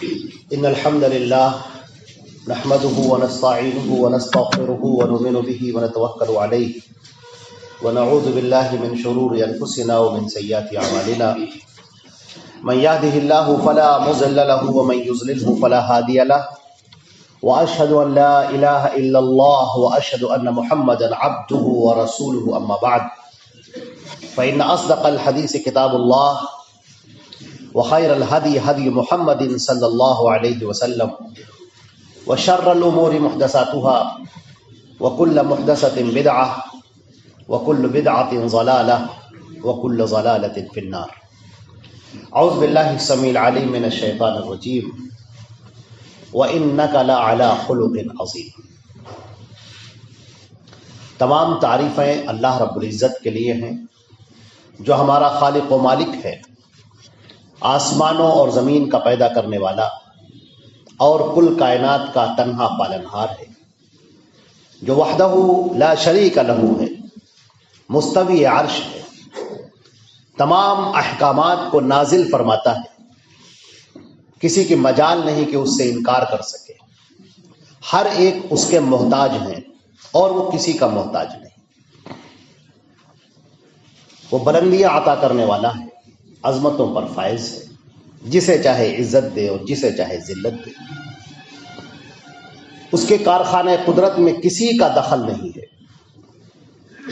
إن الحمد لله نحمده ونستعينه ونستغفره ونؤمن به ونتوكل عليه ونعوذ بالله من شرور أنفسنا ومن سيئات أعمالنا من يهده الله فلا مضل له ومن يضلله فلا هادي له وأشهد أن لا إله إلا الله وأشهد أن محمدا عبده ورسوله أما بعد فإن أصدق الحديث كتاب الله وخير الهدي هدي محمد صلى الله عليه وسلم وشر الأمور محدثاتها وكل محدثة بدعة وكل بدعة ضلالة وكل ضلالة في النار. أعوذ بالله السميع العليم من الشيطان الرجيم وإنك لعلى خلق عظيم. تمام تعریفیں اللہ رب العزت کے لیے ہیں جو ہمارا خالق و مالک ہے، آسمانوں اور زمین کا پیدا کرنے والا اور کل کائنات کا تنہا پالنہار ہے، جو وحدہ لا شریک لہ ہے، مستوی عرش ہے، تمام احکامات کو نازل فرماتا ہے، کسی کی مجال نہیں کہ اس سے انکار کر سکے، ہر ایک اس کے محتاج ہیں اور وہ کسی کا محتاج نہیں، وہ بلندیاں عطا کرنے والا ہے، عظمتوں پر فائز ہے، جسے چاہے عزت دے اور جسے چاہے ذلت دے، اس کے کارخانے قدرت میں کسی کا دخل نہیں ہے۔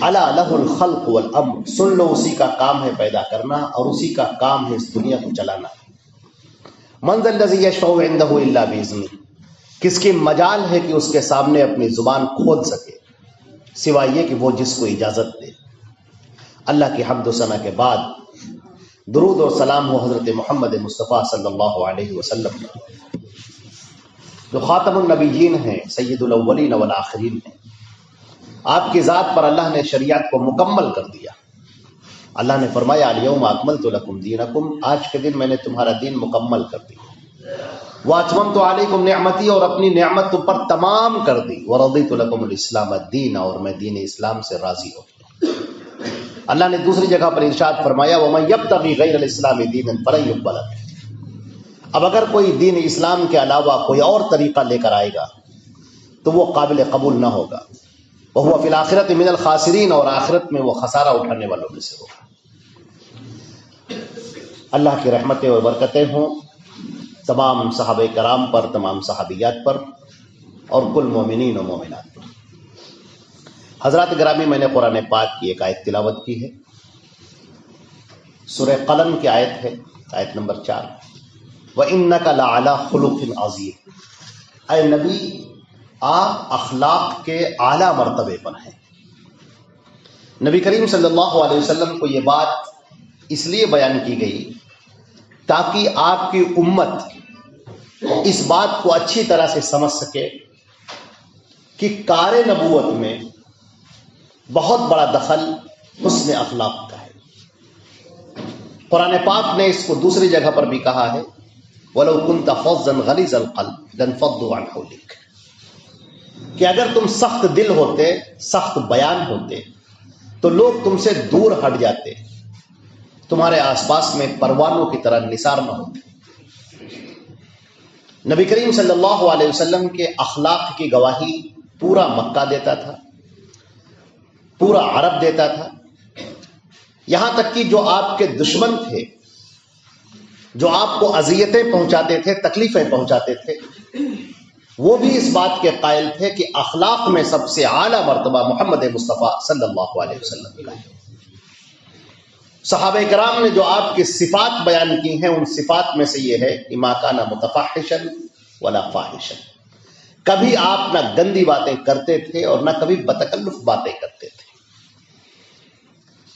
الا لہ الخلق والامر، سن لو اسی کا کام ہے پیدا کرنا اور اسی کا کام ہے اس دنیا کو چلانا۔ من ذا الذی یشفع عنده الا باذنہ، کس کی مجال ہے کہ اس کے سامنے اپنی زبان کھول سکے سوائے یہ کہ وہ جس کو اجازت دے۔ اللہ کی حمد و ثنا کے بعد درود اور سلام ہو حضرت محمد مصطفیٰ صلی اللہ علیہ وسلم جو خاتم النبیین ہیں، سید الاولین والآخرین ہیں۔ آپ کی ذات پر اللہ نے شریعت کو مکمل کر دیا۔ اللہ نے فرمایا الیوم اکملت لکم دینکم، آج کے دن میں نے تمہارا دین مکمل کر دیا۔ واتممت علیکم نعمتی، اور اپنی نعمت تم پر تمام کر دی۔ ورضیت لکم الاسلام الدین، اور میں دین اسلام سے راضی ہو گیا۔ اللہ نے دوسری جگہ پر ارشاد فرمایا وَمَن يَبْتَغِي غَيْرَ الْإِسْلَامِ دِينًا فَلَن يُقْبَلَ مِنْهُ، اب اگر کوئی دین اسلام کے علاوہ کوئی اور طریقہ لے کر آئے گا تو وہ قابل قبول نہ ہوگا۔ وَهُوَ فِي الْآخِرَةِ مِنَ الْخَاسِرِينَ، اور آخرت میں وہ خسارہ اٹھانے والوں میں سے ہوگا۔ اللہ کی رحمتیں اور برکتیں ہوں تمام صحابہ کرام پر، تمام صحابیات پر اور کل مومنین و مومنات پر۔ حضرات گرامی، میں نے قرآن پاک کی ایک آیت تلاوت کی ہے، سورہ قلم کی آیت ہے، آیت نمبر 4۔ وَإِنَّكَ لَعَلَىٰ خُلُقٍ عَظِيمٍ، اے نبی آپ اخلاق کے اعلیٰ مرتبے پر ہیں۔ نبی کریم صلی اللہ علیہ وسلم کو یہ بات اس لیے بیان کی گئی تاکہ آپ کی امت اس بات کو اچھی طرح سے سمجھ سکے کہ کار نبوت میں بہت بڑا دخل حسن اخلاق کا ہے۔ قرآن پاک نے اس کو دوسری جگہ پر بھی کہا ہے وَلَوْ كُنْتَ فَظًّا غَلِيظَ الْقَلْبِ لَانفَضُّوا مِنْ حَوْلِكَ، کہ اگر تم سخت دل ہوتے، سخت بیان ہوتے تو لوگ تم سے دور ہٹ جاتے، تمہارے آس پاس میں پروانوں کی طرح نثار نہ ہوتے۔ نبی کریم صلی اللہ علیہ وسلم کے اخلاق کی گواہی پورا مکہ دیتا تھا، پورا عرب دیتا تھا، یہاں تک کہ جو آپ کے دشمن تھے، جو آپ کو اذیتیں پہنچاتے تھے، تکلیفیں پہنچاتے تھے، وہ بھی اس بات کے قائل تھے کہ اخلاق میں سب سے اعلیٰ مرتبہ محمد مصطفیٰ صلی اللہ علیہ وسلم کا ہے۔ صحابہ کرام نے جو آپ کی صفات بیان کی ہیں، ان صفات میں سے یہ ہے کہ ما کان متفحشا ولا فاحشا، کبھی آپ نہ گندی باتیں کرتے تھے اور نہ کبھی بتکلف باتیں کرتے تھے۔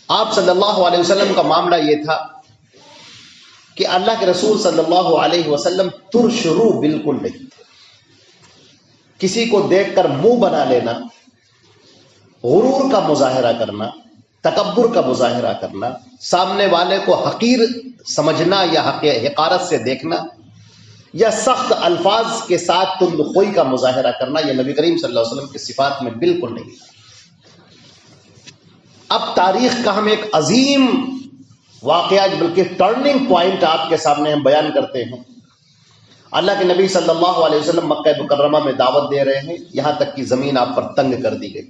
آپ صلی اللہ علیہ وسلم کا معاملہ یہ تھا کہ اللہ کے رسول صلی اللہ علیہ وسلم ترش رو بالکل نہیں تھے۔ کسی کو دیکھ کر منہ بنا لینا، غرور کا مظاہرہ کرنا، تکبر کا مظاہرہ کرنا، سامنے والے کو حقیر سمجھنا یا حقارت سے دیکھنا، یا سخت الفاظ کے ساتھ تندخوئی کا مظاہرہ کرنا، یہ نبی کریم صلی اللہ علیہ وسلم کی صفات میں بالکل نہیں تھا۔ اب تاریخ کا ہم ایک عظیم واقعہ بلکہ ٹرننگ پوائنٹ آپ کے سامنے ہم بیان کرتے ہیں۔ اللہ کے نبی صلی اللہ علیہ وسلم مکہ مکرمہ میں دعوت دے رہے ہیں، یہاں تک کہ زمین آپ پر تنگ کر دی گئی۔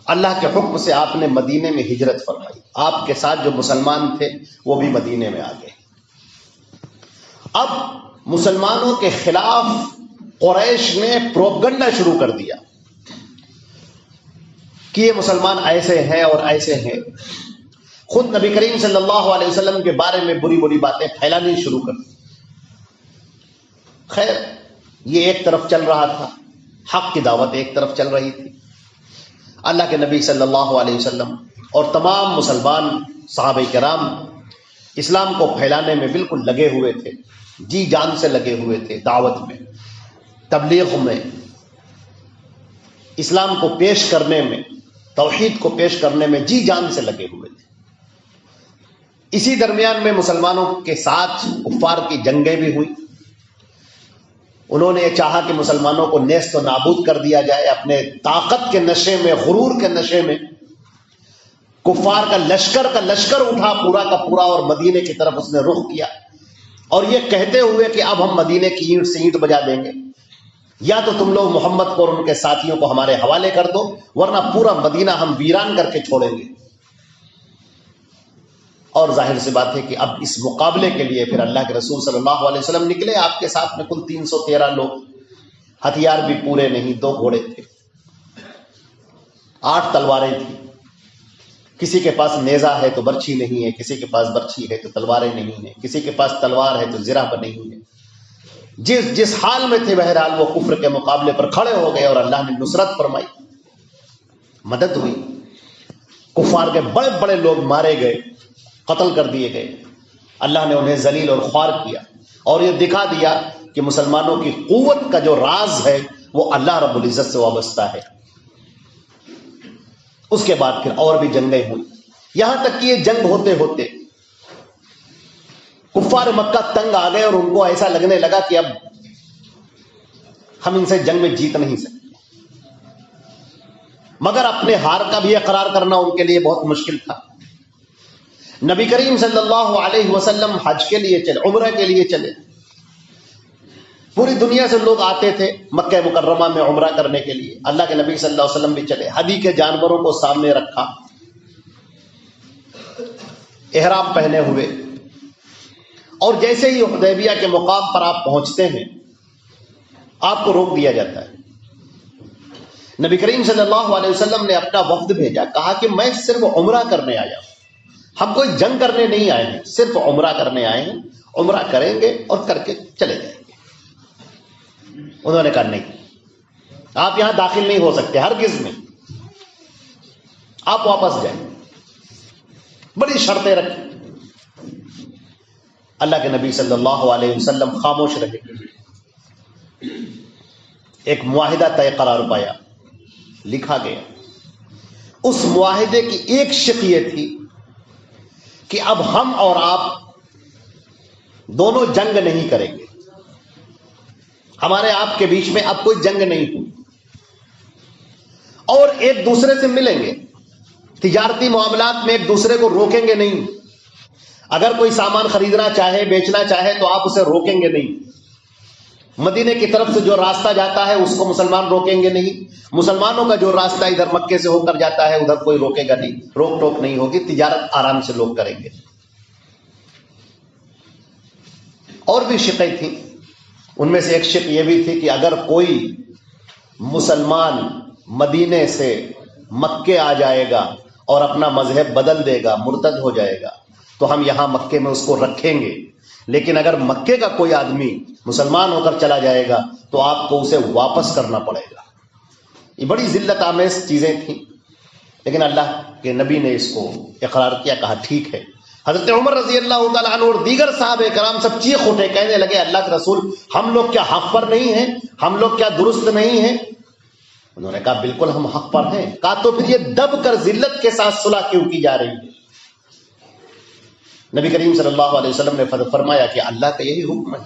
اللہ کے حکم سے آپ نے مدینے میں ہجرت فرمائی، آپ کے ساتھ جو مسلمان تھے وہ بھی مدینے میں آ گئے۔ اب مسلمانوں کے خلاف قریش نے پروپگنڈا شروع کر دیا کہ یہ مسلمان ایسے ہیں اور ایسے ہیں۔ خود نبی کریم صلی اللہ علیہ وسلم کے بارے میں بری بری باتیں پھیلانی شروع کر دی۔ خیر، یہ ایک طرف چل رہا تھا، حق کی دعوت ایک طرف چل رہی تھی۔ اللہ کے نبی صلی اللہ علیہ وسلم اور تمام مسلمان صحابہ کرام اسلام کو پھیلانے میں بالکل لگے ہوئے تھے، جی جان سے لگے ہوئے تھے، دعوت میں، تبلیغ میں، اسلام کو پیش کرنے میں، توحید کو پیش کرنے میں جی جان سے لگے ہوئے تھے۔ اسی درمیان میں مسلمانوں کے ساتھ کفار کی جنگیں بھی ہوئی۔ انہوں نے یہ چاہا کہ مسلمانوں کو نیست و نابود کر دیا جائے۔ اپنے طاقت کے نشے میں، غرور کے نشے میں کفار کا لشکر اٹھا پورا کا پورا، اور مدینے کی طرف اس نے رخ کیا، اور یہ کہتے ہوئے کہ اب ہم مدینے کی اینٹ سے اینٹ بجا دیں گے، یا تو تم لوگ محمد کو اور ان کے ساتھیوں کو ہمارے حوالے کر دو، ورنہ پورا مدینہ ہم ویران کر کے چھوڑیں گے۔ اور ظاہر سی بات ہے کہ اب اس مقابلے کے لیے پھر اللہ کے رسول صلی اللہ علیہ وسلم نکلے۔ آپ کے ساتھ میں کل 313 لوگ، ہتھیار بھی پورے نہیں، 2 گھوڑے تھے، 8 تلواریں تھیں۔ کسی کے پاس نیزہ ہے تو برچھی نہیں ہے، کسی کے پاس برچھی ہے تو تلواریں نہیں ہیں، کسی کے پاس تلوار ہے تو زرہ پر نہیں ہے۔ جس حال میں تھے بہرحال وہ کفر کے مقابلے پر کھڑے ہو گئے، اور اللہ نے نصرت فرمائی، مدد ہوئی۔ کفار کے بڑے بڑے لوگ مارے گئے، قتل کر دیے گئے۔ اللہ نے انہیں ذلیل اور خوار کیا، اور یہ دکھا دیا کہ مسلمانوں کی قوت کا جو راز ہے وہ اللہ رب العزت سے وابستہ ہے۔ اس کے بعد پھر اور بھی جنگیں ہوئی، یہاں تک کہ یہ جنگ ہوتے ہوتے کفار مکہ تنگ آ گئے، اور ان کو ایسا لگنے لگا کہ اب ہم ان سے جنگ میں جیت نہیں سکتے، مگر اپنے ہار کا بھی اقرار کرنا ان کے لیے بہت مشکل تھا۔ نبی کریم صلی اللہ علیہ وسلم حج کے لیے چلے، عمرہ کے لیے چلے۔ پوری دنیا سے لوگ آتے تھے مکہ مکرمہ میں عمرہ کرنے کے لیے۔ اللہ کے نبی صلی اللہ علیہ وسلم بھی چلے، ہدی کے جانوروں کو سامنے رکھا، احرام پہنے ہوئے، اور جیسے ہی حدیبیہ کے مقام پر آپ پہنچتے ہیں آپ کو روک دیا جاتا ہے۔ نبی کریم صلی اللہ علیہ وسلم نے اپنا وفد بھیجا، کہا کہ میں صرف عمرہ کرنے آیا ہوں، ہم کوئی جنگ کرنے نہیں آئے ہیں، صرف عمرہ کرنے آئے ہیں، عمرہ کریں گے اور کر کے چلے جائیں گے۔ انہوں نے کہا نہیں، آپ یہاں داخل نہیں ہو سکتے، ہرگز نہیں، آپ واپس جائیں۔ بڑی شرطیں رکھی۔ اللہ کے نبی صلی اللہ علیہ وسلم خاموش رہے۔ ایک معاہدہ طے قرار پایا، لکھا گیا۔ اس معاہدے کی ایک شق یہ تھی کہ اب ہم اور آپ دونوں جنگ نہیں کریں گے، ہمارے آپ کے بیچ میں اب کوئی جنگ نہیں ہوئی، اور ایک دوسرے سے ملیں گے، تجارتی معاملات میں ایک دوسرے کو روکیں گے نہیں۔ اگر کوئی سامان خریدنا چاہے، بیچنا چاہے تو آپ اسے روکیں گے نہیں۔ مدینے کی طرف سے جو راستہ جاتا ہے اس کو مسلمان روکیں گے نہیں، مسلمانوں کا جو راستہ ادھر مکے سے ہو کر جاتا ہے ادھر کوئی روکے گا نہیں، روک ٹوک نہیں ہوگی، تجارت آرام سے لوگ کریں گے۔ اور بھی شقیں تھیں، ان میں سے ایک شق یہ بھی تھی کہ اگر کوئی مسلمان مدینے سے مکے آ جائے گا اور اپنا مذہب بدل دے گا، مرتد ہو جائے گا، تو ہم یہاں مکے میں اس کو رکھیں گے، لیکن اگر مکے کا کوئی آدمی مسلمان ہو کر چلا جائے گا تو آپ کو اسے واپس کرنا پڑے گا۔ یہ بڑی ذلت آمیز چیزیں تھیں، لیکن اللہ کے نبی نے اس کو اقرار کیا، کہا ٹھیک ہے۔ حضرت عمر رضی اللہ تعالیٰ عنہ اور دیگر صحابہ کرام سب چیخ اٹھے، کہنے لگے اللہ کے رسول ہم لوگ کیا حق پر نہیں ہیں؟ ہم لوگ کیا درست نہیں ہیں؟ انہوں نے کہا بالکل ہم حق پر ہیں۔ کہا تو پھر یہ دب کر ذلت کے ساتھ صلح کیوں کی جا رہی ہے؟ نبی کریم صلی اللہ علیہ وسلم نے فرمایا کہ اللہ کا یہی حکم ہے،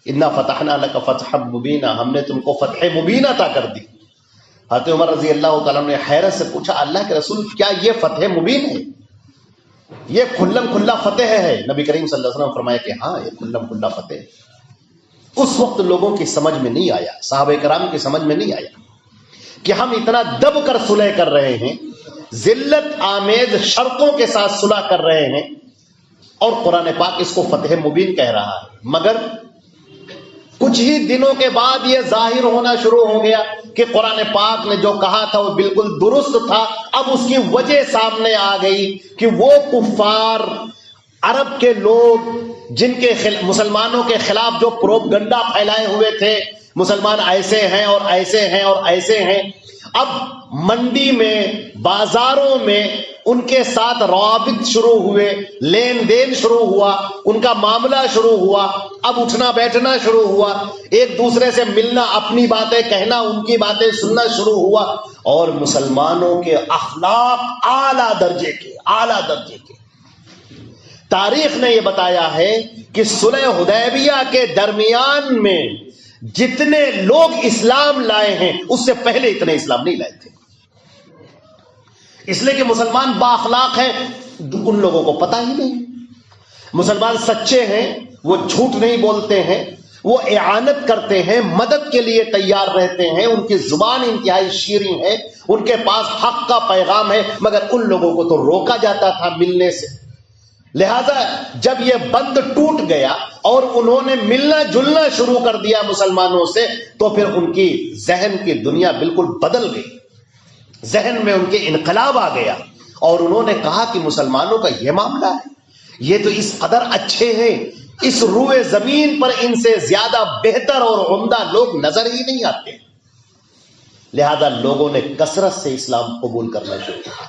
انا فتحنا لک فتحا مبینا، ہم نے تم کو فتح مبین عطا کر دی۔ حضرت عمر رضی اللہ تعالیٰ نے حیرت سے پوچھا اللہ کے رسول کیا یہ فتح مبین ہے، یہ کھلم کھلا فتح ہے؟ نبی کریم صلی اللہ علیہ وسلم نے فرمایا کہ ہاں یہ کھلم کھلا فتح ہے۔ اس وقت لوگوں کی سمجھ میں نہیں آیا، صحابہ کرام کی سمجھ میں نہیں آیا کہ ہم اتنا دب کر صلح کر رہے ہیں، ذلت آمیز شرطوں کے ساتھ صلح کر رہے ہیں، اور قرآن پاک اس کو فتح مبین کہہ رہا ہے، مگر کچھ ہی دنوں کے بعد یہ ظاہر ہونا شروع ہو گیا کہ قرآن پاک نے جو کہا تھا وہ بالکل درست تھا۔ اب اس کی وجہ سامنے آ گئی کہ وہ کفار عرب کے لوگ جن کے مسلمانوں کے خلاف جو پروپگنڈا پھیلائے ہوئے تھے، مسلمان ایسے ہیں اور ایسے ہیں اور ایسے ہیں، اب منڈی میں، بازاروں میں ان کے ساتھ روابط شروع ہوئے، لین دین شروع ہوا، ان کا معاملہ شروع ہوا، اب اٹھنا بیٹھنا شروع ہوا، ایک دوسرے سے ملنا، اپنی باتیں کہنا، ان کی باتیں سننا شروع ہوا، اور مسلمانوں کے اخلاق اعلیٰ درجے کے۔ تاریخ نے یہ بتایا ہے کہ صلح حدیبیہ کے درمیان میں جتنے لوگ اسلام لائے ہیں اس سے پہلے اتنے اسلام نہیں لائے تھے، اس لیے کہ مسلمان با اخلاق ہیں، ان لوگوں کو پتہ ہی نہیں۔ مسلمان سچے ہیں، وہ جھوٹ نہیں بولتے ہیں، وہ اعانت کرتے ہیں، مدد کے لیے تیار رہتے ہیں، ان کی زبان انتہائی شیریں ہے، ان کے پاس حق کا پیغام ہے، مگر ان لوگوں کو تو روکا جاتا تھا ملنے سے۔ لہذا جب یہ بند ٹوٹ گیا اور انہوں نے ملنا جلنا شروع کر دیا مسلمانوں سے، تو پھر ان کی ذہن کی دنیا بالکل بدل گئی، ذہن میں ان کے انقلاب آ گیا، اور انہوں نے کہا کہ مسلمانوں کا یہ معاملہ ہے، یہ تو اس قدر اچھے ہیں، اس روئے زمین پر ان سے زیادہ بہتر اور عمدہ لوگ نظر ہی نہیں آتے۔ لہذا لوگوں نے کثرت سے اسلام قبول کرنا شروع کیا۔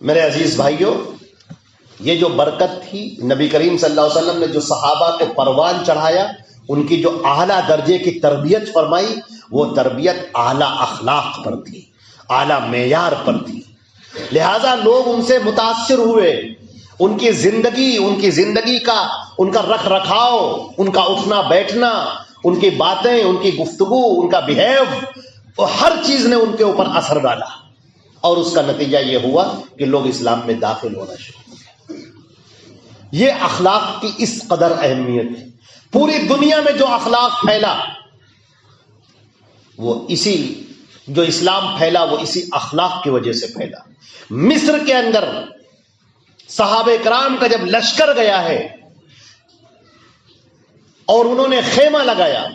میرے عزیز بھائیوں، یہ جو برکت تھی، نبی کریم صلی اللہ علیہ وسلم نے جو صحابہ کو پروان چڑھایا، ان کی جو اعلیٰ درجے کی تربیت فرمائی، وہ تربیت اعلیٰ اخلاق پر تھی، اعلیٰ معیار پر تھی، لہذا لوگ ان سے متاثر ہوئے، ان کی زندگی کا، ان کا رکھ رکھاؤ، ان کا اٹھنا بیٹھنا، ان کی باتیں، ان کی گفتگو، ان کا بیہیو، ہر چیز نے ان کے اوپر اثر ڈالا، اور اس کا نتیجہ یہ ہوا کہ لوگ اسلام میں داخل ہونا شروع ہو گئے۔ یہ اخلاق کی اس قدر اہمیت ہے، پوری دنیا میں جو اخلاق پھیلا، وہ جو اسلام پھیلا وہ اسی اخلاق کی وجہ سے پھیلا۔ مصر کے اندر صحابہ کرام کا جب لشکر گیا ہے اور انہوں نے خیمہ لگایا،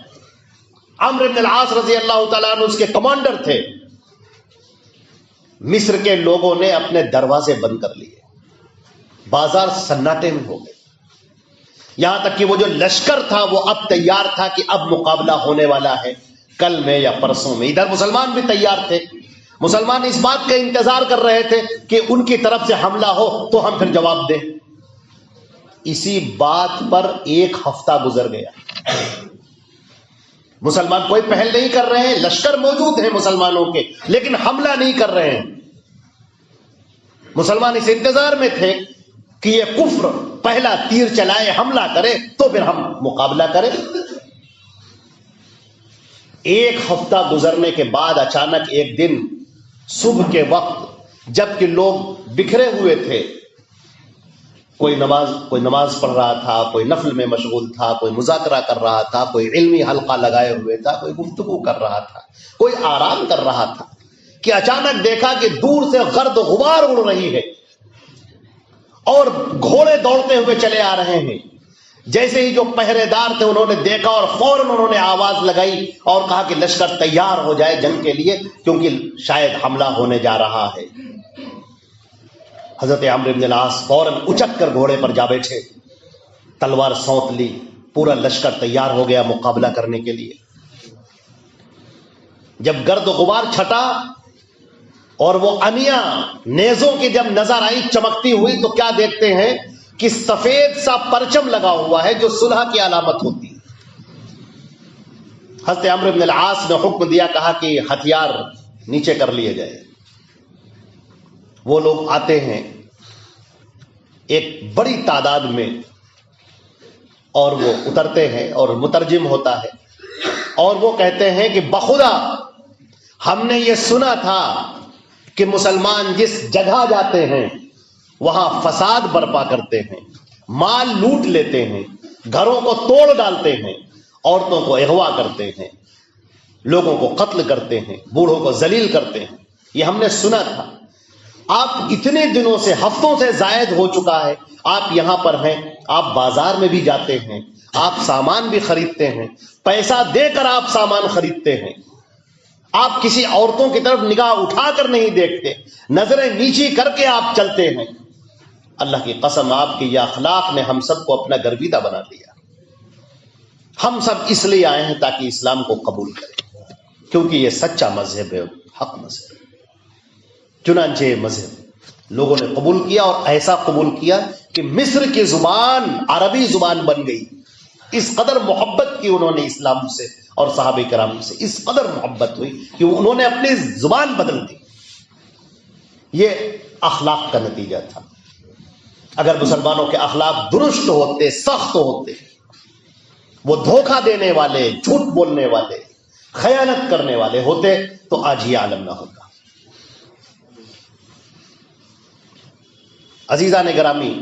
عمرو بن العاص رضی اللہ تعالیٰ عنہ اس کے کمانڈر تھے، مصر کے لوگوں نے اپنے دروازے بند کر لیے، بازار سناٹے میں ہو گئے، یہاں تک کہ وہ جو لشکر تھا وہ اب تیار تھا کہ اب مقابلہ ہونے والا ہے، کل میں یا پرسوں میں۔ ادھر مسلمان بھی تیار تھے، مسلمان اس بات کا انتظار کر رہے تھے کہ ان کی طرف سے حملہ ہو تو ہم پھر جواب دیں۔ اسی بات پر ایک ہفتہ گزر گیا، مسلمان کوئی پہل نہیں کر رہے ہیں، لشکر موجود ہیں مسلمانوں کے، لیکن حملہ نہیں کر رہے ہیں۔ مسلمان اس انتظار میں تھے کہ یہ کفر پہلا تیر چلائے، حملہ کرے تو پھر ہم مقابلہ کریں۔ ایک ہفتہ گزرنے کے بعد اچانک ایک دن صبح کے وقت، جب کہ لوگ بکھرے ہوئے تھے، کوئی نماز پڑھ رہا تھا، کوئی نفل میں مشغول تھا، کوئی مذاکرہ کر رہا تھا، کوئی علمی حلقہ لگائے ہوئے تھا، کوئی گفتگو کر رہا تھا، کوئی آرام کر رہا تھا، کہ اچانک دیکھا کہ دور سے گرد غبار اڑ رہی ہے اور گھوڑے دوڑتے ہوئے چلے آ رہے ہیں۔ جیسے ہی جو پہرے دار تھے انہوں نے دیکھا اور فوراً انہوں نے آواز لگائی اور کہا کہ لشکر تیار ہو جائے جنگ کے لیے، کیونکہ شاید حملہ ہونے جا رہا ہے۔ حضرت عمرو بن العاص فوراً اچک کر گھوڑے پر جا بیٹھے، تلوار سونت لی، پورا لشکر تیار ہو گیا مقابلہ کرنے کے لیے۔ جب گرد و غبار چھٹا اور وہ انیاں نیزوں کی جب نظر آئی چمکتی ہوئی، تو کیا دیکھتے ہیں کہ سفید سا پرچم لگا ہوا ہے جو صلح کی علامت ہوتی ہے۔ حضرت عمرو بن العاص نے حکم دیا، کہا کہ ہتھیار نیچے کر لیے جائے۔ وہ لوگ آتے ہیں ایک بڑی تعداد میں اور وہ اترتے ہیں اور مترجم ہوتا ہے اور وہ کہتے ہیں کہ بخدا ہم نے یہ سنا تھا کہ مسلمان جس جگہ جاتے ہیں وہاں فساد برپا کرتے ہیں، مال لوٹ لیتے ہیں، گھروں کو توڑ ڈالتے ہیں، عورتوں کو اغوا کرتے ہیں، لوگوں کو قتل کرتے ہیں، بوڑھوں کو ذلیل کرتے ہیں. یہ ہم نے سنا تھا. آپ اتنے دنوں سے، ہفتوں سے زائد ہو چکا ہے، آپ یہاں پر ہیں، آپ بازار میں بھی جاتے ہیں، آپ سامان بھی خریدتے ہیں، پیسہ دے کر آپ سامان خریدتے ہیں، آپ کسی عورتوں کی طرف نگاہ اٹھا کر نہیں دیکھتے، نظریں نیچی کر کے آپ چلتے ہیں. اللہ کی قسم، آپ کے یہ اخلاق نے ہم سب کو اپنا گرویدہ بنا لیا. ہم سب اس لیے آئے ہیں تاکہ اسلام کو قبول کریں، کیونکہ یہ سچا مذہب ہے، حق مذہب. چنانچہ یہ مذہب لوگوں نے قبول کیا، اور ایسا قبول کیا کہ مصر کی زبان عربی زبان بن گئی. اس قدر محبت کی انہوں نے اسلام سے اور صحابہ کرام سے، اس قدر محبت ہوئی کہ انہوں نے اپنی زبان بدل دی. یہ اخلاق کا نتیجہ تھا. اگر مسلمانوں کے اخلاق درست ہوتے، سخت ہوتے، وہ دھوکہ دینے والے، جھوٹ بولنے والے، خیانت کرنے والے ہوتے، تو آج یہ عالم نہ ہوتا. عزیزان گرامی،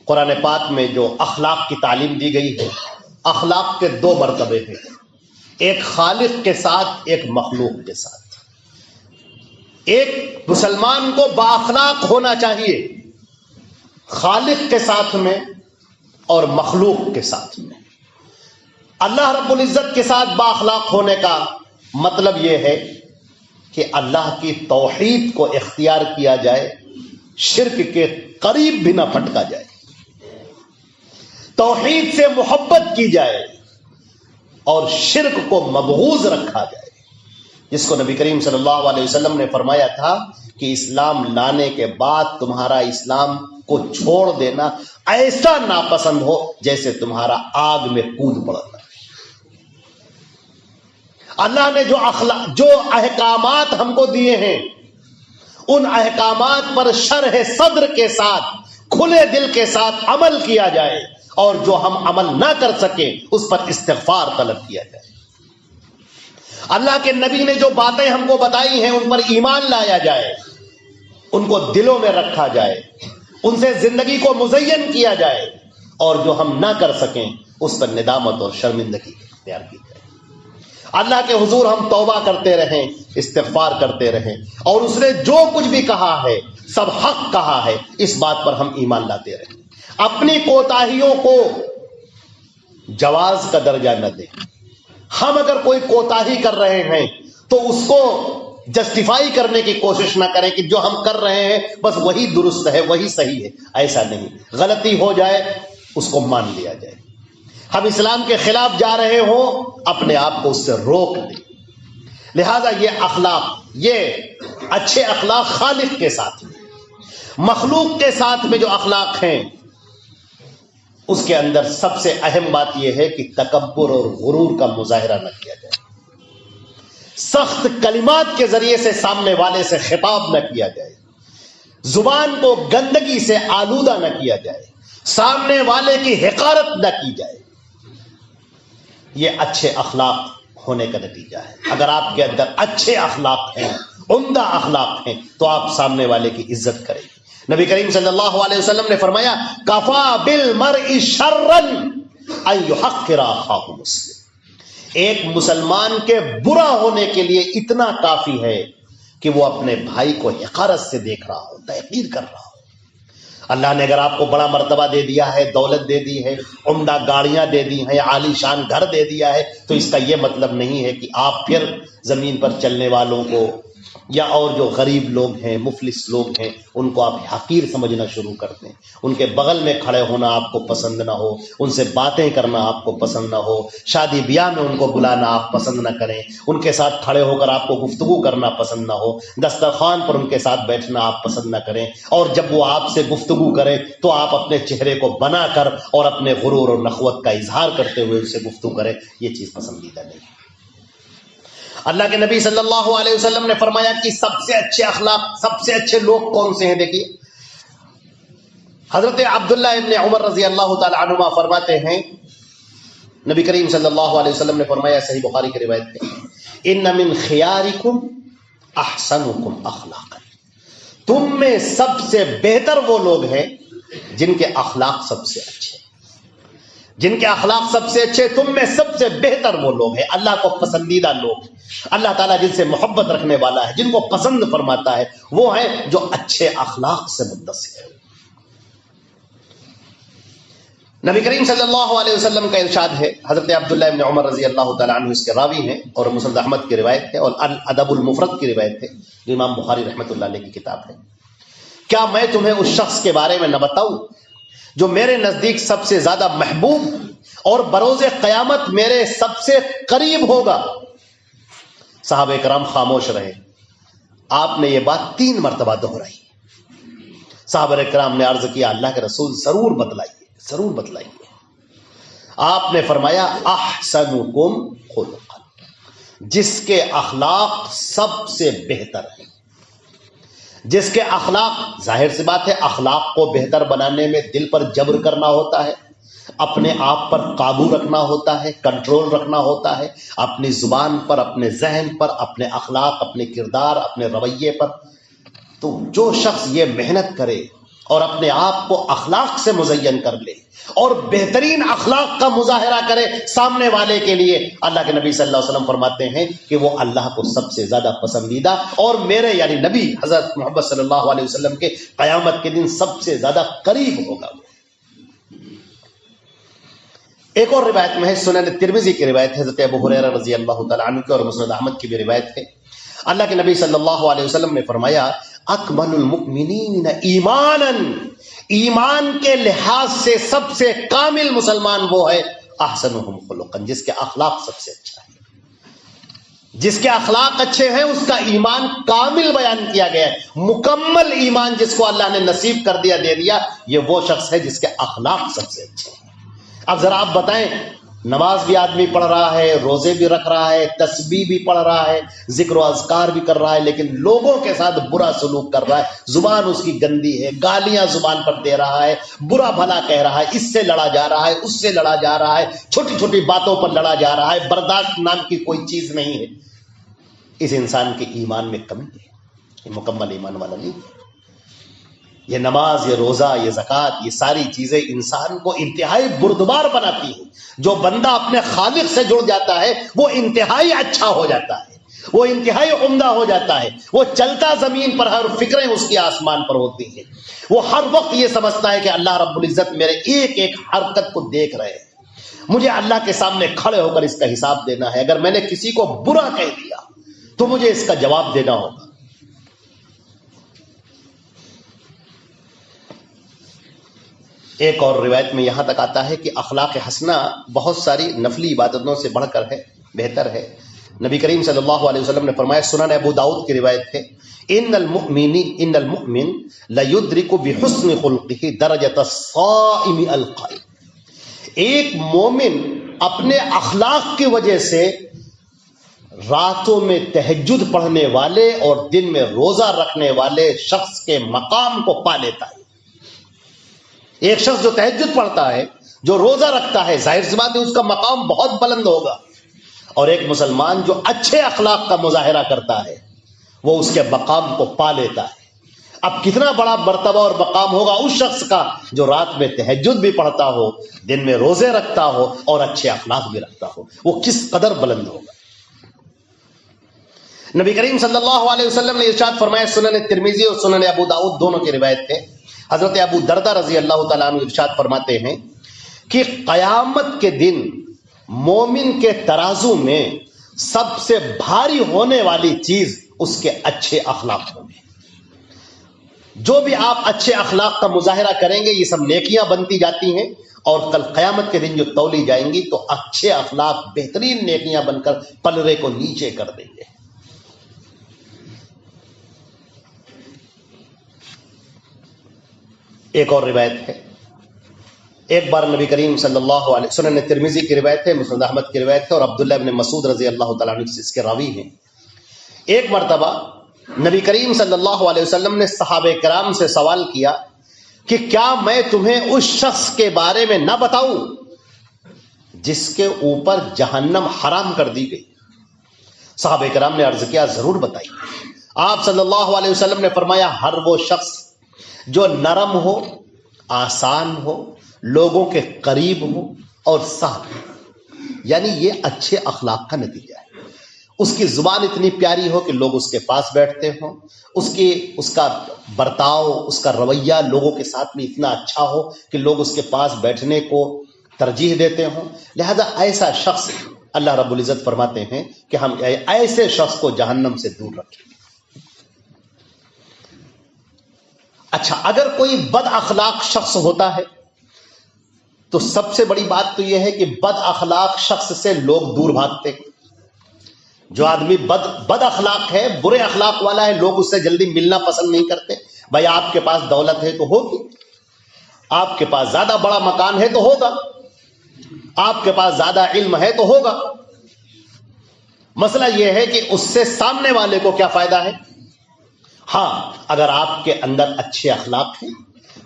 قرآن پاک میں جو اخلاق کی تعلیم دی گئی ہے، اخلاق کے دو مرتبے ہیں، ایک خالق کے ساتھ، ایک مخلوق کے ساتھ. ایک مسلمان کو بااخلاق ہونا چاہیے، خالق کے ساتھ میں اور مخلوق کے ساتھ میں. اللہ رب العزت کے ساتھ بااخلاق ہونے کا مطلب یہ ہے کہ اللہ کی توحید کو اختیار کیا جائے، شرک کے قریب بھی نہ پھٹکا جائے، توحید سے محبت کی جائے اور شرک کو مبغوض رکھا جائے. جس کو نبی کریم صلی اللہ علیہ وسلم نے فرمایا تھا کہ اسلام لانے کے بعد تمہارا اسلام کو چھوڑ دینا ایسا ناپسند ہو جیسے تمہارا آگ میں کود پڑنا. اللہ نے جو احکامات ہم کو دیے ہیں، ان احکامات پر شرح صدر کے ساتھ، کھلے دل کے ساتھ عمل کیا جائے، اور جو ہم عمل نہ کر سکے اس پر استغفار طلب کیا جائے. اللہ کے نبی نے جو باتیں ہم کو بتائی ہیں ان پر ایمان لایا جائے، ان کو دلوں میں رکھا جائے، ان سے زندگی کو مزین کیا جائے، اور جو ہم نہ کر سکیں اس پر ندامت اور شرمندگی اختیار کی جائے. اللہ کے حضور ہم توبہ کرتے رہیں، استغفار کرتے رہیں، اور اس نے جو کچھ بھی کہا ہے سب حق کہا ہے، اس بات پر ہم ایمان لاتے رہیں. اپنی کوتاہیوں کو جواز کا درجہ نہ دیں. ہم اگر کوئی کوتاہی کر رہے ہیں تو اس کو جسٹیفائی کرنے کی کوشش نہ کریں کہ جو ہم کر رہے ہیں بس وہی درست ہے، وہی صحیح ہے. ایسا نہیں. غلطی ہو جائے اس کو مان لیا جائے. ہم اسلام کے خلاف جا رہے ہوں، اپنے آپ کو اس سے روک دیں. لہذا یہ اخلاق، یہ اچھے اخلاق خالق کے ساتھ میں. مخلوق کے ساتھ میں جو اخلاق ہیں اس کے اندر سب سے اہم بات یہ ہے کہ تکبر اور غرور کا مظاہرہ نہ کیا جائے، سخت کلمات کے ذریعے سے سامنے والے سے خطاب نہ کیا جائے، زبان کو گندگی سے آلودہ نہ کیا جائے، سامنے والے کی حقارت نہ کی جائے. یہ اچھے اخلاق ہونے کا نتیجہ ہے. اگر آپ کے اندر اچھے اخلاق ہیں، عمدہ اخلاق ہیں، تو آپ سامنے والے کی عزت کریں. نبی کریم صلی اللہ علیہ وسلم نے فرمایا کفا بالمرء شرا ان یحقر اخاه مسلم. ایک مسلمان کے برا ہونے کے لیے اتنا کافی ہے کہ وہ اپنے بھائی کو حقارت سے دیکھ رہا ہو، تحقیر کر رہا ہو. اللہ نے اگر آپ کو بڑا مرتبہ دے دیا ہے، دولت دے دی ہے، عمدہ گاڑیاں دے دی ہیں، عالی شان گھر دے دیا ہے، تو اس کا یہ مطلب نہیں ہے کہ آپ پھر زمین پر چلنے والوں کو یا اور جو غریب لوگ ہیں، مفلس لوگ ہیں، ان کو آپ حقیر سمجھنا شروع کر دیں. ان کے بغل میں کھڑے ہونا آپ کو پسند نہ ہو، ان سے باتیں کرنا آپ کو پسند نہ ہو، شادی بیاہ میں ان کو بلانا آپ پسند نہ کریں، ان کے ساتھ کھڑے ہو کر آپ کو گفتگو کرنا پسند نہ ہو، دسترخوان پر ان کے ساتھ بیٹھنا آپ پسند نہ کریں، اور جب وہ آپ سے گفتگو کریں تو آپ اپنے چہرے کو بنا کر اور اپنے غرور اور نخوت کا اظہار کرتے ہوئے ان سے گفتگو کریں. یہ چیز پسندیدہ نہیں ہے. اللہ کے نبی صلی اللہ علیہ وسلم نے فرمایا کہ سب سے اچھے اخلاق، سب سے اچھے لوگ کون سے ہیں؟ دیکھیے حضرت عبداللہ ابن عمر رضی اللہ تعالی عنہما فرماتے ہیں، نبی کریم صلی اللہ علیہ وسلم نے فرمایا، صحیح بخاری کی روایت ہے، ان من خیارکم احسنکم اخلاقا. تم میں سب سے بہتر وہ لوگ ہیں جن کے اخلاق سب سے اچھے. جن کے اخلاق سب سے اچھے، تم میں سب سے بہتر وہ لوگ ہیں، اللہ کو پسندیدہ لوگ، اللہ تعالیٰ جن سے محبت رکھنے والا ہے، جن کو پسند فرماتا ہے، وہ ہیں جو اچھے اخلاق سے متصف ہے۔ نبی کریم صلی اللہ علیہ وسلم کا ارشاد ہے، حضرت عبداللہ ابن عمر رضی اللہ تعالیٰ عنہ اس کے راوی ہیں، اور مسند احمد کی روایت ہے، اور الادب المفرد کی روایت ہے، جو امام بخاری رحمۃ اللہ علیہ کی کتاب ہے، کیا میں تمہیں اس شخص کے بارے میں نہ بتاؤں جو میرے نزدیک سب سے زیادہ محبوب اور بروز قیامت میرے سب سے قریب ہوگا؟ صحابہ کرام خاموش رہے۔ آپ نے یہ بات 3 مرتبہ دہرائی۔ صحابہ کرام نے عرض کیا، اللہ کے رسول ضرور بتلائیے، ضرور بتلائیے۔ آپ نے فرمایا احسنکم خلقا، جس کے اخلاق سب سے بہتر ہیں، جس کے اخلاق، ظاہر سی بات ہے اخلاق کو بہتر بنانے میں دل پر جبر کرنا ہوتا ہے، اپنے آپ پر قابو رکھنا ہوتا ہے، کنٹرول رکھنا ہوتا ہے، اپنی زبان پر، اپنے ذہن پر، اپنے اخلاق، اپنے کردار، اپنے رویے پر۔ تو جو شخص یہ محنت کرے اور اپنے آپ کو اخلاق سے مزین کر لے اور بہترین اخلاق کا مظاہرہ کرے سامنے والے کے لیے، اللہ کے نبی صلی اللہ علیہ وسلم فرماتے ہیں کہ وہ اللہ کو سب سے زیادہ پسندیدہ اور میرے یعنی نبی حضرت محمد صلی اللہ علیہ وسلم کے قیامت کے دن سب سے زیادہ قریب ہوگا۔ ایک اور روایت میں ہے، سنن ترمذی کی روایت ہے، حضرت ابو ہریرہ رضی اللہ تعالیٰ عنہ کی، اور مسند احمد کی بھی روایت ہے۔ اللہ کے نبی صلی اللہ علیہ وسلم نے فرمایا، اکمل المؤمنین ایمانا، ایمان کے لحاظ سے سب سے کامل مسلمان وہ ہے احسنہم خلقا، جس کے اخلاق سب سے اچھا ہے۔ جس کے اخلاق اچھے ہیں اس کا ایمان کامل بیان کیا گیا ہے، مکمل ایمان جس کو اللہ نے نصیب کر دیا، دے دیا، یہ وہ شخص ہے جس کے اخلاق سب سے اچھے ہیں۔ اب ذرا آپ بتائیں، نماز بھی آدمی پڑھ رہا ہے، روزے بھی رکھ رہا ہے، تسبیح بھی پڑھ رہا ہے، ذکر و اذکار بھی کر رہا ہے، لیکن لوگوں کے ساتھ برا سلوک کر رہا ہے، زبان اس کی گندی ہے، گالیاں زبان پر دے رہا ہے، برا بھلا کہہ رہا ہے، اس سے لڑا جا رہا ہے، اس سے لڑا جا رہا ہے، چھوٹی چھوٹی باتوں پر لڑا جا رہا ہے، برداشت نام کی کوئی چیز نہیں ہے، اس انسان کے ایمان میں کمی ہے، یہ مکمل ایمان والا نہیں ہے۔ یہ نماز، یہ روزہ، یہ زکوٰۃ، یہ ساری چیزیں انسان کو انتہائی بردبار بناتی ہیں۔ جو بندہ اپنے خالق سے جڑ جاتا ہے وہ انتہائی اچھا ہو جاتا ہے، وہ انتہائی عمدہ ہو جاتا ہے، وہ چلتا زمین پر، ہر فکریں اس کی آسمان پر ہوتی ہیں، وہ ہر وقت یہ سمجھتا ہے کہ اللہ رب العزت میرے ایک ایک حرکت کو دیکھ رہے ہیں، مجھے اللہ کے سامنے کھڑے ہو کر اس کا حساب دینا ہے، اگر میں نے کسی کو برا کہہ دیا تو مجھے اس کا جواب دینا ہوگا۔ ایک اور روایت میں یہاں تک آتا ہے کہ اخلاق حسنہ بہت ساری نفلی عبادتوں سے بڑھ کر ہے، بہتر ہے۔ نبی کریم صلی اللہ علیہ وسلم نے فرمایا، سنن ابو داؤد کی روایت ہے، ان المؤمن لیدرک بحسن خلقہ درجۃ الصائم القائم، ایک مومن اپنے اخلاق کی وجہ سے راتوں میں تہجد پڑھنے والے اور دن میں روزہ رکھنے والے شخص کے مقام کو پا لیتا ہے۔ ایک شخص جو تہجد پڑھتا ہے، جو روزہ رکھتا ہے، ظاہر سی بات ہے اس کا مقام بہت بلند ہوگا، اور ایک مسلمان جو اچھے اخلاق کا مظاہرہ کرتا ہے وہ اس کے مقام کو پا لیتا ہے۔ اب کتنا بڑا مرتبہ اور مقام ہوگا اس شخص کا جو رات میں تہجد بھی پڑھتا ہو، دن میں روزے رکھتا ہو اور اچھے اخلاق بھی رکھتا ہو، وہ کس قدر بلند ہوگا۔ نبی کریم صلی اللہ علیہ وسلم نے ارشاد فرمایا، سنن ترمذی اور سنن ابو داؤد دونوں کی روایت ہے، حضرت ابو دردہ رضی اللہ تعالیٰ عنہ ارشاد فرماتے ہیں کہ قیامت کے دن مومن کے ترازو میں سب سے بھاری ہونے والی چیز اس کے اچھے اخلاق ہوں گے۔ جو بھی آپ اچھے اخلاق کا مظاہرہ کریں گے یہ سب نیکیاں بنتی جاتی ہیں، اور کل قیامت کے دن جو تولی جائیں گی تو اچھے اخلاق بہترین نیکیاں بن کر پلڑے کو نیچے کر دیں گے۔ ایک اور روایت ہے، ایک بار نبی کریم صلی اللہ علیہ وسلم نے ترمذی کی روایت ہے، مسند احمد کی روایت ہے، اور عبداللہ ابن مسعود رضی اللہ تعالیٰ عنہ اس کے راوی ہیں، ایک مرتبہ نبی کریم صلی اللہ علیہ وسلم نے صحابہ کرام سے سوال کیا کہ کیا میں تمہیں اس شخص کے بارے میں نہ بتاؤں جس کے اوپر جہنم حرام کر دی گئی؟ صحابہ کرام نے عرض کیا، ضرور بتائیے۔ آپ صلی اللہ علیہ وسلم نے فرمایا، ہر وہ شخص جو نرم ہو، آسان ہو، لوگوں کے قریب ہو، اور صاحب یعنی یہ اچھے اخلاق کا نتیجہ ہے. اس کی زبان اتنی پیاری ہو کہ لوگ اس کے پاس بیٹھتے ہوں، اس کا برتاؤ، اس کا رویہ لوگوں کے ساتھ میں اتنا اچھا ہو کہ لوگ اس کے پاس بیٹھنے کو ترجیح دیتے ہوں. لہذا ایسا شخص اللہ رب العزت فرماتے ہیں کہ ہم ایسے شخص کو جہنم سے دور رکھیں. اچھا، اگر کوئی بد اخلاق شخص ہوتا ہے تو سب سے بڑی بات تو یہ ہے کہ بد اخلاق شخص سے لوگ دور بھاگتے ہیں. جو آدمی بد اخلاق ہے، برے اخلاق والا ہے، لوگ اس سے جلدی ملنا پسند نہیں کرتے. بھائی آپ کے پاس دولت ہے تو ہوگی، آپ کے پاس زیادہ بڑا مکان ہے تو ہوگا، آپ کے پاس زیادہ علم ہے تو ہوگا. مسئلہ یہ ہے کہ اس سے سامنے والے کو کیا فائدہ ہے. ہاں، اگر آپ کے اندر اچھے اخلاق ہیں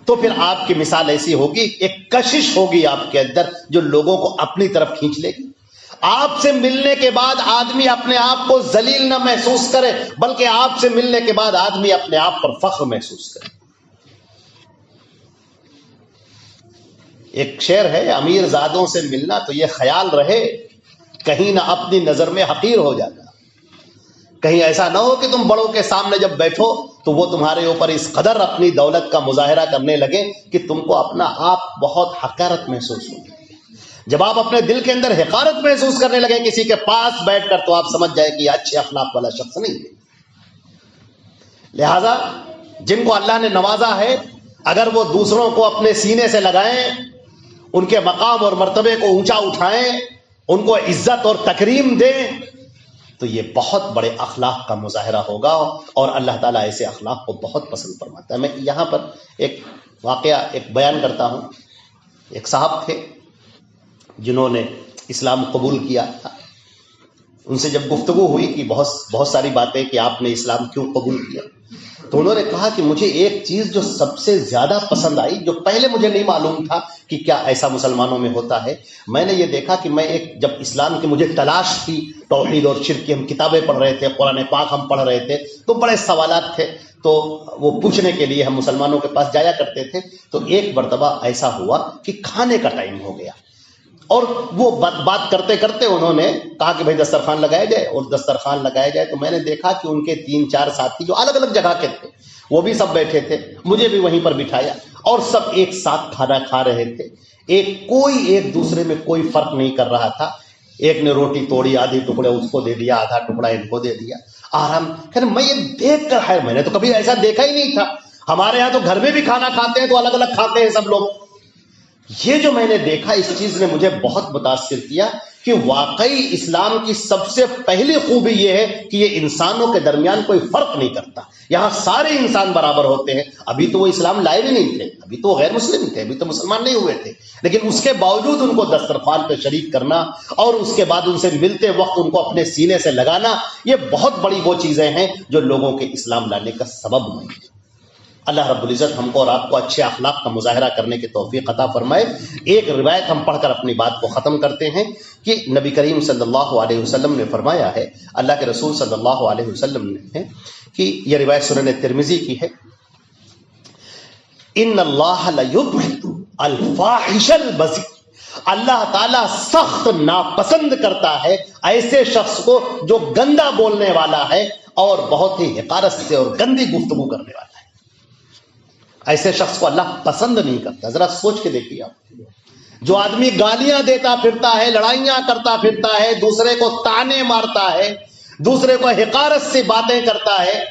تو پھر آپ کی مثال ایسی ہوگی، ایک کشش ہوگی آپ کے اندر جو لوگوں کو اپنی طرف کھینچ لے گی. آپ سے ملنے کے بعد آدمی اپنے آپ کو ذلیل نہ محسوس کرے، بلکہ آپ سے ملنے کے بعد آدمی اپنے آپ پر فخر محسوس کرے. ایک شعر ہے، امیر زادوں سے ملنا تو یہ خیال رہے کہیں نہ اپنی نظر میں حقیر ہو جانا. کہیں ایسا نہ ہو کہ تم بڑوں کے سامنے جب بیٹھو تو وہ تمہارے اوپر اس قدر اپنی دولت کا مظاہرہ کرنے لگے کہ تم کو اپنا آپ بہت حقارت محسوس ہو. جب آپ اپنے دل کے اندر حقارت محسوس کرنے لگے کسی کے پاس بیٹھ کر تو آپ سمجھ جائے کہ یہ اچھے اخلاق والا شخص نہیں ہے. لہذا جن کو اللہ نے نوازا ہے، اگر وہ دوسروں کو اپنے سینے سے لگائیں، ان کے مقام اور مرتبے کو اونچا اٹھائیں، ان کو عزت اور تکریم دیں، تو یہ بہت بڑے اخلاق کا مظاہرہ ہوگا، اور اللہ تعالیٰ ایسے اخلاق کو بہت پسند فرماتا ہے. میں یہاں پر ایک واقعہ بیان کرتا ہوں. ایک صاحب تھے جنہوں نے اسلام قبول کیا تھا. ان سے جب گفتگو ہوئی کہ بہت ساری باتیں کہ آپ نے اسلام کیوں قبول کیا، تو انہوں نے کہا کہ مجھے ایک چیز جو سب سے زیادہ پسند آئی، جو پہلے مجھے نہیں معلوم تھا کہ کیا ایسا مسلمانوں میں ہوتا ہے. میں نے یہ دیکھا کہ میں جب اسلام کی مجھے تلاش تھی، توحید اور شرک کی ہم کتابیں پڑھ رہے تھے، قرآن پاک ہم پڑھ رہے تھے، تو بڑے سوالات تھے، تو وہ پوچھنے کے لیے ہم مسلمانوں کے پاس جایا کرتے تھے. تو ایک مرتبہ ایسا ہوا کہ کھانے کا ٹائم ہو گیا، اور وہ بات کرتے کرتے انہوں نے کہا کہ بھائی دسترخوان لگایا جائے. اور دسترخوان لگایا جائے تو میں نے دیکھا کہ ان کے 3-4 ساتھی جو الگ الگ جگہ کے تھے وہ بھی سب بیٹھے تھے، مجھے بھی وہیں پر بٹھایا، اور سب ایک ساتھ کھانا کھا رہے تھے. کوئی ایک دوسرے میں کوئی فرق نہیں کر رہا تھا. ایک نے روٹی توڑی، آدھی ٹکڑے اس کو دے دیا، آدھا ٹکڑا ان کو دے دیا، آرام. میں یہ دیکھ کر ہے، میں نے تو کبھی ایسا دیکھا ہی نہیں تھا. ہمارے یہاں تو گھر میں بھی کھانا کھاتے ہیں تو الگ الگ کھاتے ہیں سب لوگ. یہ جو میں نے دیکھا، اس چیز نے مجھے بہت متاثر کیا کہ واقعی اسلام کی سب سے پہلی خوبی یہ ہے کہ یہ انسانوں کے درمیان کوئی فرق نہیں کرتا. یہاں سارے انسان برابر ہوتے ہیں. ابھی تو وہ اسلام لائے بھی نہیں تھے، ابھی تو وہ غیر مسلم تھے، ابھی تو مسلمان نہیں ہوئے تھے، لیکن اس کے باوجود ان کو دسترخوان پہ شریک کرنا اور اس کے بعد ان سے ملتے وقت ان کو اپنے سینے سے لگانا، یہ بہت بڑی وہ چیزیں ہیں جو لوگوں کے اسلام لانے کا سبب بنی. اللہ رب العزت ہم کو اور آپ کو اچھے اخلاق کا مظاہرہ کرنے کی توفیق عطا فرمائے. ایک روایت ہم پڑھ کر اپنی بات کو ختم کرتے ہیں کہ نبی کریم صلی اللہ علیہ وسلم نے فرمایا ہے، اللہ کے رسول صلی اللہ علیہ وسلم نے، کہ یہ روایت سنن ترمذی کی ہے، ان اللہ لیبغض الفاحش البذیء، اللہ تعالیٰ سخت ناپسند کرتا ہے ایسے شخص کو جو گندا بولنے والا ہے اور بہت ہی حقارت سے اور گندی گفتگو کرنے والا ہے. ایسے شخص کو اللہ پسند نہیں کرتا. ذرا سوچ کے دیکھیے آپ، جو آدمی گالیاں دیتا پھرتا ہے، لڑائیاں کرتا پھرتا ہے، دوسرے کو تانے مارتا ہے، دوسرے کو حقارت سے باتیں کرتا ہے،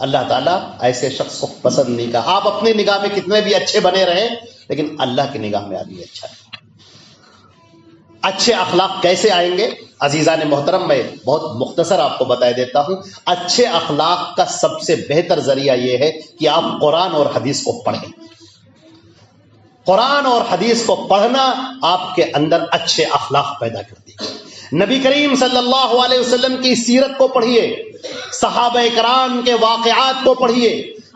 اللہ تعالیٰ ایسے شخص کو پسند نہیں کرتا. آپ اپنی نگاہ میں کتنے بھی اچھے بنے رہیں، لیکن اللہ کی نگاہ میں آدمی اچھا ہے. اچھے اخلاق کیسے آئیں گے؟ عزیزان محترم، میں بہت مختصر آپ کو بتا دیتا ہوں. اچھے اخلاق کا سب سے بہتر ذریعہ یہ ہے کہ آپ قرآن اور حدیث کو پڑھیں. قرآن اور حدیث کو پڑھنا آپ کے اندر اچھے اخلاق پیدا کرتی ہے. نبی کریم صلی اللہ علیہ وسلم کی سیرت کو پڑھیے، صحابہ کرام کے واقعات کو پڑھیے،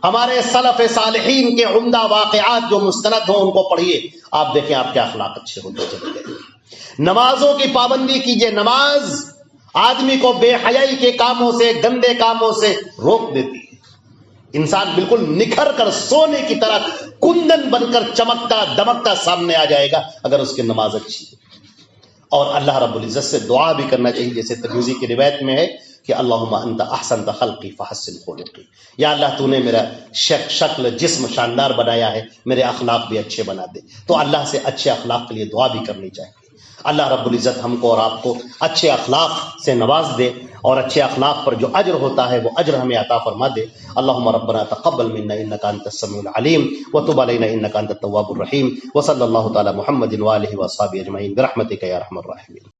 ہمارے سلف صالحین کے عمدہ واقعات جو مستند ہوں ان کو پڑھیے. آپ دیکھیں آپ کے اخلاق اچھے ہوتے چلے گئے. نمازوں کی پابندی کیجیے. نماز آدمی کو بے حیائی کے کاموں سے، گندے کاموں سے روک دیتی ہے. انسان بالکل نکھر کر سونے کی طرح کندن بن کر چمکتا دمکتا سامنے آ جائے گا اگر اس کی نماز اچھی ہے. اور اللہ رب العزت سے دعا بھی کرنا چاہیے، جیسے ترمذی کی روایت میں ہے کہ اللہم انت احسنت خلقی فحسن خلقی، یا اللہ تو نے میرا شکل جسم شاندار بنایا ہے، میرے اخلاق بھی اچھے بنا دے. تو اللہ سے اچھے اخلاق کے لیے دعا بھی کرنی چاہیے. اللہ رب العزت ہم کو اور آپ کو اچھے اخلاق سے نواز دے، اور اچھے اخلاق پر جو اجر ہوتا ہے وہ اجر ہمیں عطا فرما دے. اللہم ربنا تقبل منا انک انت السمیع العلیم وتب علینا انک انت التواب الرحیم، وصلی اللہ تعالی محمد وآلہ وصحبہ اجمعین برحمتک یا ارحم الراحمین.